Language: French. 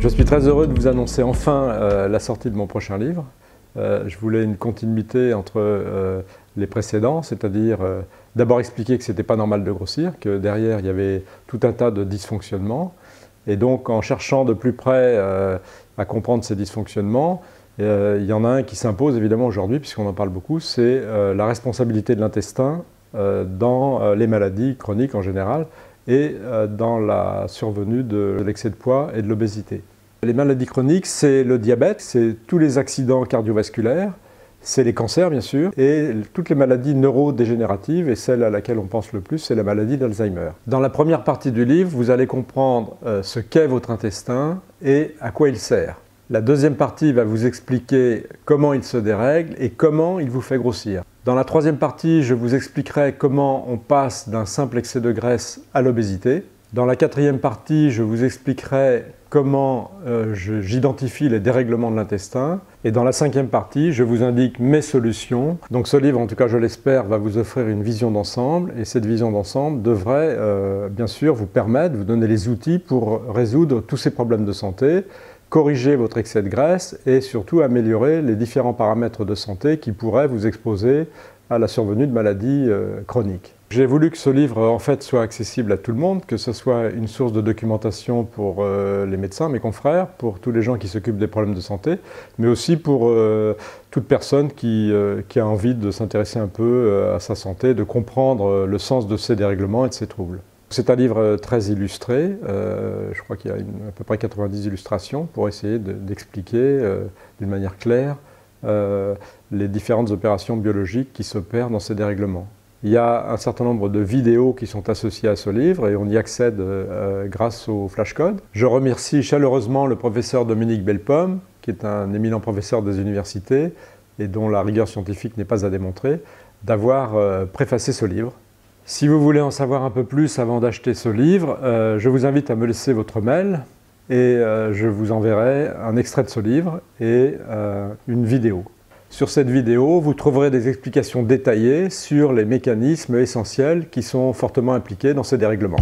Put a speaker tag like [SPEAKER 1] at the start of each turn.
[SPEAKER 1] Je suis très heureux de vous annoncer enfin la sortie de mon prochain livre. Je voulais une continuité entre les précédents, c'est-à-dire d'abord expliquer que ce n'était pas normal de grossir, que derrière il y avait tout un tas de dysfonctionnements. Et donc en cherchant de plus près à comprendre ces dysfonctionnements, il y en a un qui s'impose évidemment aujourd'hui, puisqu'on en parle beaucoup, c'est la responsabilité de l'intestin dans les maladies chroniques en général et dans la survenue de l'excès de poids et de l'obésité. Les maladies chroniques, c'est le diabète, c'est tous les accidents cardiovasculaires, c'est les cancers bien sûr, et toutes les maladies neurodégénératives, et celle à laquelle on pense le plus, c'est la maladie d'Alzheimer. Dans la première partie du livre, vous allez comprendre ce qu'est votre intestin et à quoi il sert. La deuxième partie va vous expliquer comment il se dérègle et comment il vous fait grossir. Dans la troisième partie, je vous expliquerai comment on passe d'un simple excès de graisse à l'obésité. Dans la quatrième partie, je vous expliquerai comment j'identifie les dérèglements de l'intestin. Et dans la cinquième partie, je vous indique mes solutions. Donc ce livre, en tout cas je l'espère, va vous offrir une vision d'ensemble. Et cette vision d'ensemble devrait bien sûr vous permettre, vous donner les outils pour résoudre tous ces problèmes de santé, corriger votre excès de graisse et surtout améliorer les différents paramètres de santé qui pourraient vous exposer à la survenue de maladies chroniques. J'ai voulu que ce livre en fait soit accessible à tout le monde, que ce soit une source de documentation pour les médecins, mes confrères, pour tous les gens qui s'occupent des problèmes de santé, mais aussi pour toute personne qui a envie de s'intéresser un peu à sa santé, de comprendre le sens de ces dérèglements et de ces troubles. C'est un livre très illustré, je crois qu'il y a à peu près 90 illustrations pour essayer d'expliquer d'une manière claire les différentes opérations biologiques qui s'opèrent dans ces dérèglements. Il y a un certain nombre de vidéos qui sont associées à ce livre et on y accède grâce au flashcode. Je remercie chaleureusement le professeur Dominique Bellepomme, qui est un éminent professeur des universités et dont la rigueur scientifique n'est pas à démontrer, d'avoir préfacé ce livre. Si vous voulez en savoir un peu plus avant d'acheter ce livre, je vous invite à me laisser votre mail et je vous enverrai un extrait de ce livre et une vidéo. Sur cette vidéo, vous trouverez des explications détaillées sur les mécanismes essentiels qui sont fortement impliqués dans ces dérèglements.